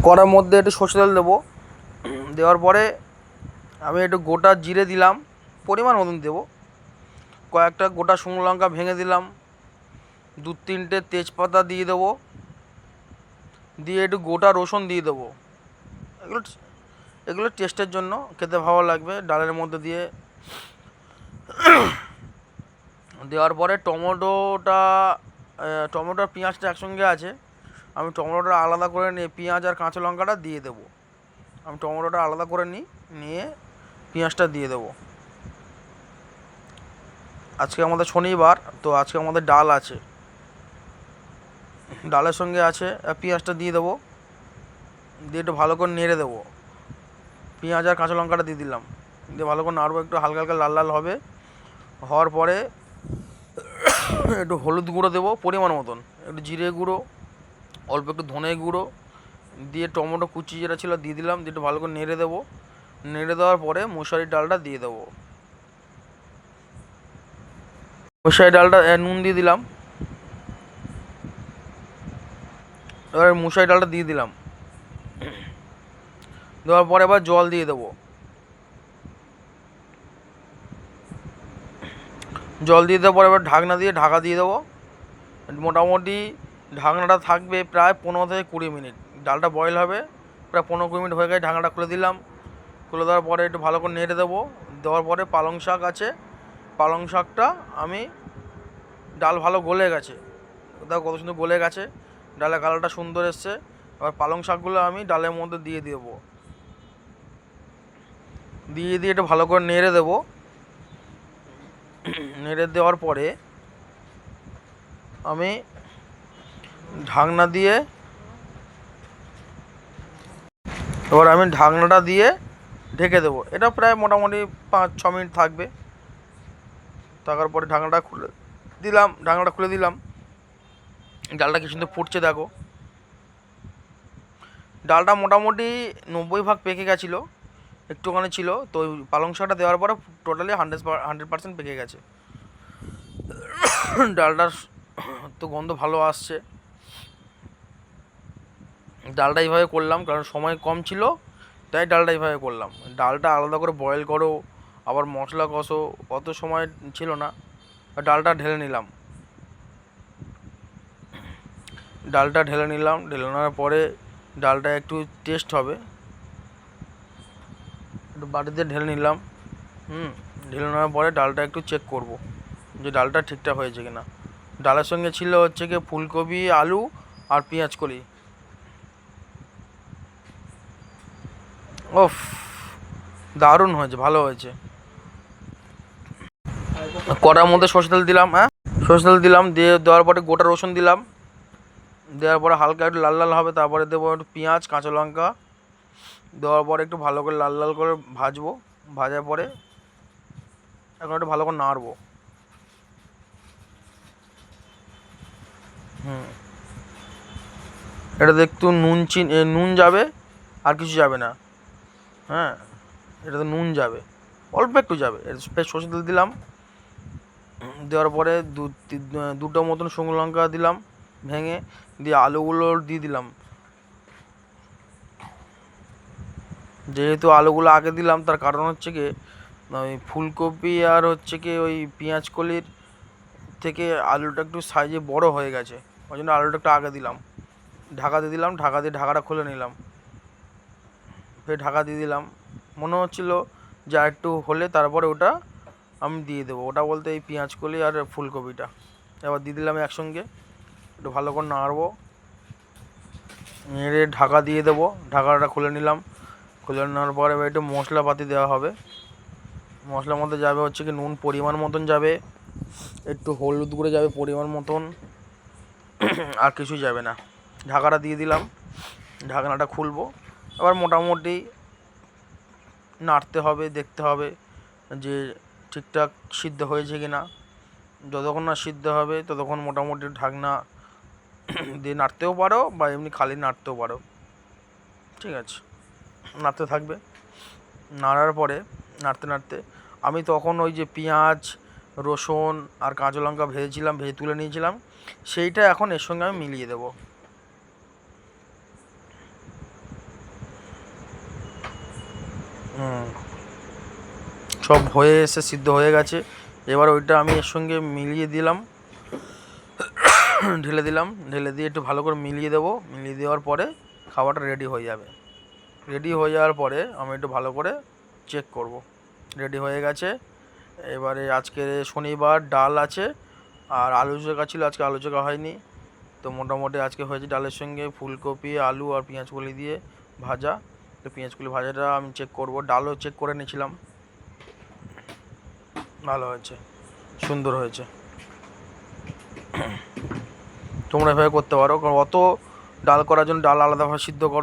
কড়ার মধ্যে একটু সর্ষে তেল দেবো। দেওয়ার পরে আমি একটু গোটা জিরে দিলাম, পরিমাণ মতন দেবো। কয়েকটা গোটা শুকনো লঙ্কা ভেঙে দিলাম, 2-3টে তেজপাতা দিয়ে দেবো, দিয়ে একটু গোটা রসুন দিয়ে দেবো। এগুলো এগুলো টেস্টের জন্য, খেতে ভালো লাগবে ডালের মধ্যে দিয়ে। দেওয়ার পরে টমেটো আর পেঁয়াজটা একসঙ্গে আছে, আমি টমেটোটা আলাদা করে নিয়ে পেঁয়াজ আর কাঁচা লঙ্কাটা দিয়ে দেবো। আমি টমেটোটা আলাদা করে নিয়ে পেঁয়াজটা দিয়ে দেবো। আজকে আমাদের শনিবার, তো আজকে আমাদের ডাল আছে, ডালের সঙ্গে আছে পেঁয়াজটা দিয়ে দেবো, দিয়ে একটু ভালো করে নেড়ে দেবো। পেঁয়াজ আর কাঁচা লঙ্কাটা দিয়ে দিলাম, দিয়ে ভালো করে নাড়বো, একটু হালকা হালকা লাল লাল হবে। হওয়ার পরে একটু হলুদ গুঁড়ো দেবো পরিমাণ মতন, একটু জিরে গুঁড়ো, অল্প একটু ধনে গুঁড়ো দিয়ে টমেটো কুচি যেটা ছিল দিয়ে দিলাম, দিয়ে একটু ভালো করে নেড়ে দেবো। নেড়ে দেওয়ার পরে মুসুরির ডালটা দিয়ে দেবো। মুসুরির ডালটা নুন দিয়ে দিলাম, এবার মুসুরির ডালটা দিয়ে দিলাম। দেওয়ার পরে এবার জল দিয়ে দেবো। জল দিয়ে দেওয়ার পরে এবার ঢাকনা দিয়ে ঢাকা দিয়ে দেবো। মোটামুটি ঢাকনাটা থাকবে প্রায় 15 থেকে 20 মিনিট। ডালটা বয়েল হবে, প্রায় 15-20 মিনিট হয়ে গেছে, ঢাকনাটা খুলে দিলাম। খুলে দেওয়ার পরে একটু ভালো করে নেড়ে দেবো। দেওয়ার পরে পালং শাক আছে, পালং শাকটা আমি, ডাল ভালো গলে গেছে, দেখো কত সুন্দর গলে গেছে, ডালের কালারটা সুন্দর এসছে। এবার পালং শাকগুলো আমি ডালের মধ্যে দিয়ে দেবো, দিয়ে একটু ভালো করে নেড়ে দেবো। নেড়ে দেওয়ার পরে আমি ঢাকনা দিয়ে, এবার আমি ঢাকনাটা দিয়ে ঢেকে দেবো। এটা প্রায় মোটামুটি 5-6 মিনিট থাকবে। থাকার পরে ঢাকনাটা খুলে দিলাম। ডালটা কি সুন্দর ফুটছে দেখো। ডালটা মোটামুটি 90 ভাগ পেকে গেছিলো, একটুখানি ছিল তো। ওই পালং শাকটা দেওয়ার পরে টোটালি 100% পেকে গেছে। ডালটার তো গন্ধ ভালো আসছে। ডালটা এইভাবে করলাম কারণ সময় কম ছিল, তাই ডালটা এইভাবে করলাম। ডালটা আলাদা করে বয়েল করো, আবার মশলা কষো, অত সময় ছিল না। ডালটা ঢেলে নিলাম, ঢেলে নেওয়ার পরে ডালটা একটু টেস্ট হবে, একটু বাটিতে ঢেলে নিলাম। ঢেলে নেওয়ার পরে ডালটা একটু চেক করব যে ডালটা ঠিকঠাক হয়েছে কিনা। ডালের সঙ্গে ছিল হচ্ছে কি ফুলকপি, আলু আর পেঁয়াজ কলি। ওফ, দারুণ হয়েছে, ভালো হয়েছে। কড়ার মধ্যে সরষে তেল দিলাম, সরষে তেল দিলাম, দিয়ে দেওয়ার পরে গোটা রসুন দিলাম। দেওয়ার পরে হালকা একটু লাল লাল হবে, তারপরে দেবো একটু পেঁয়াজ, কাঁচা লঙ্কা। দেওয়ার পরে একটু ভালো করে লাল লাল করে ভাজবো। ভাজার পরে এখন একটু ভালো করে নাড়বো। এটাতে একটু নুন যাবে, আর কিছু যাবে না। হ্যাঁ, এটাতে নুন যাবে, অল্প একটু যাবে। সরষে তেল দিলাম, দেওয়ার পরে দুটো মতন শুকনো লঙ্কা দিলাম ভেঙে, দিয়ে আলুগুলো দিয়ে দিলাম। যেহেতু আলুগুলো আগে দিলাম, তার কারণ হচ্ছে কি ওই ফুলকপি আর হচ্ছে কি ওই পেঁয়াজ কলির থেকে আলুটা একটু সাইজে বড় হয়ে গেছে, ওই জন্য আলুটা একটু আগে দিলাম। ঢাকা দিয়ে দিলাম, ঢাকা দিয়ে ঢাকাটা খুলে নিলাম, ফের ঢাকা দিয়ে দিলাম। মনে হচ্ছিলো যা একটু হলে তারপরে ওটা আমি দিয়ে দেবো, ওটা বলতে এই পেঁয়াজ কলি আর ফুলকপিটা এবার দিয়ে দিলাম একসঙ্গে। একটু ভালো করে নাড়বো, নেড়ে ঢাকা দিয়ে দেবো। ঢাকাটা খুলে নিলাম, খুলে নেওয়ার পরে এবার একটু মশলাপাতি দেওয়া হবে। মশলার মধ্যে যাবে হচ্ছে কি নুন পরিমাণ মতন যাবে, একটু হলুদ গুঁড়ো যাবে পরিমাণ মতন, আর কিছু যাবে না। ঢাকাটা দিয়ে দিলাম, ঢাকনাটা খুলবো। এবার মোটামুটি নাড়তে হবে, দেখতে হবে যে ঠিকঠাক সিদ্ধ হয়েছে কি না। যতক্ষণ না সিদ্ধ হবে ততক্ষণ মোটামুটি ঢাকনা দিয়ে নাড়তেও পারো বা এমনি খালি নাড়তেও পারো, ঠিক আছে। নাড়তে থাকবে, নাড়ার পরে নাড়তে নাড়তে আমি তখন ওই যে পেঁয়াজ, রসুন আর কাঁচা লঙ্কা ভেজে তুলে নিয়েছিলাম, সেইটা এখন এর সঙ্গে আমি মিলিয়ে দেবো। হুম, সব হয়ে এসে সিদ্ধ হয়ে গেছে। এবার ওইটা আমি এর সঙ্গে মিলিয়ে দিলাম, ঢেলে দিয়ে একটু ভালো করে মিলিয়ে দেবো। মিলিয়ে দেওয়ার পরে খাবারটা রেডি হয়ে যাবে। রেডি হয়ে যাওয়ার পরে আমি একটু ভালো করে চেক করব রেডি হয়ে গেছে। এবারে আজকে শনিবার, ডাল আছে আর আলু চোখা ছিল, আজকে আলু চোখা হয়নি। তো মোটামুটি আজকে হয়েছে ডালের সঙ্গে ফুলকপি, আলু আর পেঁয়াজকলি দিয়ে ভাজা। তো পেঁয়াজকলি ভাজাটা আমি চেক করব, ডালও চেক করে নিয়েছিলাম, ভালো হয়েছে, সুন্দর হয়েছে। তোমরা এভাবে করতে পারো, কারণ অত ডাল করার জন্য ডাল আলাদাভাবে সিদ্ধ করো।